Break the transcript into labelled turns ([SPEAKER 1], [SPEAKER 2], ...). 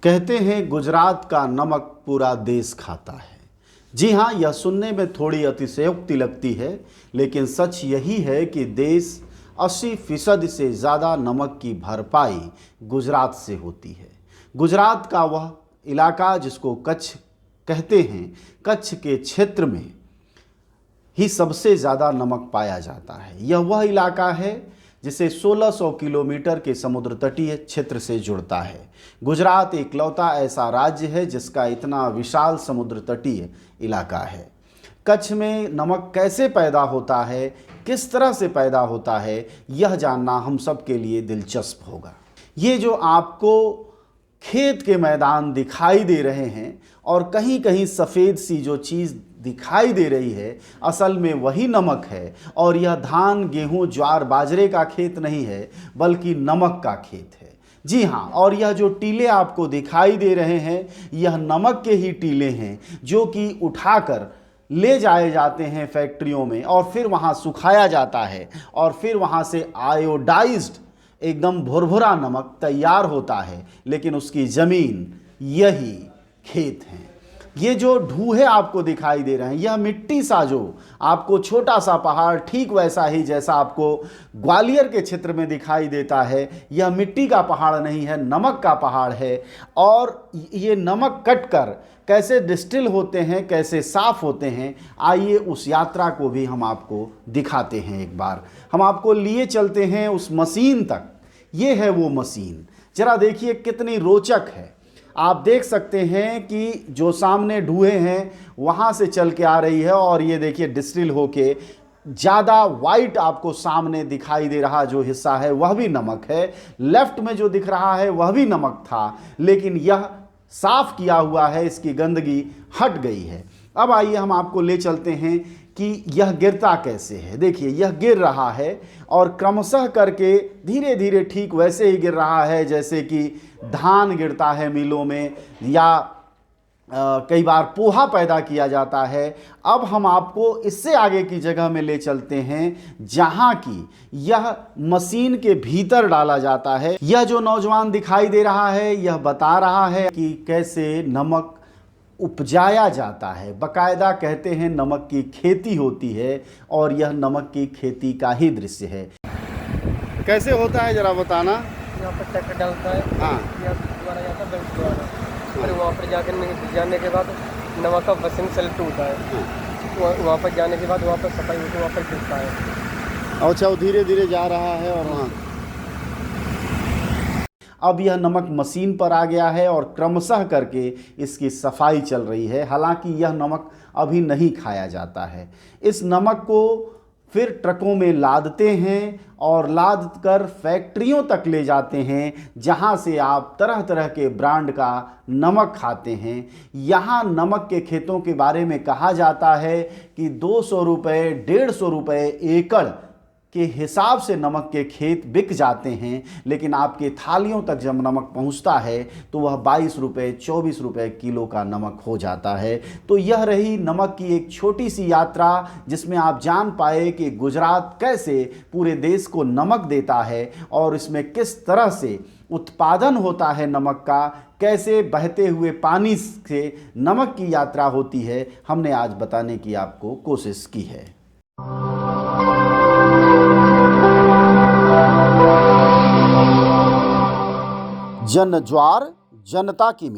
[SPEAKER 1] कहते हैं गुजरात का नमक पूरा देश खाता है। जी हाँ, यह सुनने में थोड़ी अतिशयोक्ति लगती है, लेकिन सच यही है कि देश 80% से ज़्यादा नमक की भरपाई गुजरात से होती है। गुजरात का वह इलाका जिसको कच्छ कहते हैं, कच्छ के क्षेत्र में ही सबसे ज़्यादा नमक पाया जाता है। यह वह इलाका है जिसे 1600 किलोमीटर के समुद्र तटीय क्षेत्र से जुड़ता है। गुजरात इकलौता ऐसा राज्य है जिसका इतना विशाल समुद्र तटीय इलाका है। कच्छ में नमक कैसे पैदा होता है, किस तरह से पैदा होता है, यह जानना हम सब के लिए दिलचस्प होगा। ये जो आपको खेत के मैदान दिखाई दे रहे हैं और कहीं कहीं सफ़ेद सी जो चीज़ दिखाई दे रही है, असल में वही नमक है। और यह धान, गेहूं, ज्वार, बाजरे का खेत नहीं है, बल्कि नमक का खेत है। जी हाँ, और यह जो टीले आपको दिखाई दे रहे हैं, यह नमक के ही टीले हैं जो कि उठाकर ले जाए जाते हैं फैक्ट्रियों में और फिर वहाँ सुखाया जाता है और फिर वहाँ से आयोडाइज्ड एकदम भुरभुरा नमक तैयार होता है। लेकिन उसकी ज़मीन यही खेत है। ये जो ढूहे आपको दिखाई दे रहे हैं, यह मिट्टी सा जो आपको छोटा सा पहाड़ ठीक वैसा ही जैसा आपको ग्वालियर के क्षेत्र में दिखाई देता है, यह मिट्टी का पहाड़ नहीं है, नमक का पहाड़ है। और ये नमक कटकर कैसे डिस्टिल होते हैं, कैसे साफ़ होते हैं, आइए उस यात्रा को भी हम आपको दिखाते हैं। एक बार हम आपको लिए चलते हैं उस मशीन तक। ये है वो मशीन, जरा देखिए कितनी रोचक है। आप देख सकते हैं कि जो सामने ढूहे हैं वहाँ से चल के आ रही है और ये देखिए डिस्टिल होके ज़्यादा वाइट आपको सामने दिखाई दे रहा जो हिस्सा है वह भी नमक है। लेफ्ट में जो दिख रहा है वह भी नमक था, लेकिन यह साफ़ किया हुआ है, इसकी गंदगी हट गई है। अब आइए हम आपको ले चलते हैं कि यह गिरता कैसे है। देखिए यह गिर रहा है और क्रमशः करके धीरे धीरे ठीक वैसे ही गिर रहा है जैसे कि धान गिरता है मिलों में या कई बार पोहा पैदा किया जाता है। अब हम आपको इससे आगे की जगह में ले चलते हैं जहां की यह मशीन के भीतर डाला जाता है। यह जो नौजवान दिखाई दे रहा है यह बता रहा है कि कैसे नमक उपजाया जाता है। बाकायदा कहते हैं नमक की खेती होती है और यह नमक की खेती का ही दृश्य है। कैसे होता है जरा बताना।
[SPEAKER 2] यहाँ पर ट्रैक्टर डालता है,
[SPEAKER 1] हाँ,
[SPEAKER 2] यहाँ द्वारा जाता है बेल्ट द्वारा, फिर वहाँ पर जाने के बाद नमक का वसन सेलेक्ट होता है। वहाँ पर जाने के बाद वहाँ पर सफाई होकर वहाँ पर गिरता है।
[SPEAKER 1] अच्छा, वो धीरे धीरे जा रहा है और वहाँ अब यह नमक मशीन पर आ गया है और क्रमशः करके इसकी सफाई चल रही है। हालांकि यह नमक अभी नहीं खाया जाता है। इस नमक को फिर ट्रकों में लादते हैं और लाद कर फैक्ट्रियों तक ले जाते हैं जहां से आप तरह तरह के ब्रांड का नमक खाते हैं। यहाँ नमक के खेतों के बारे में कहा जाता है कि 200 रुपये 150 रुपये एकड़ के हिसाब से नमक के खेत बिक जाते हैं, लेकिन आपके थालियों तक जब नमक पहुंचता है तो वह 22 रुपये 24 रुपये किलो का नमक हो जाता है। तो यह रही नमक की एक छोटी सी यात्रा जिसमें आप जान पाए कि गुजरात कैसे पूरे देश को नमक देता है और इसमें किस तरह से उत्पादन होता है नमक का, कैसे बहते हुए पानी से नमक की यात्रा होती है, हमने आज बताने की आपको कोशिश की है। जन ज्वार जनता की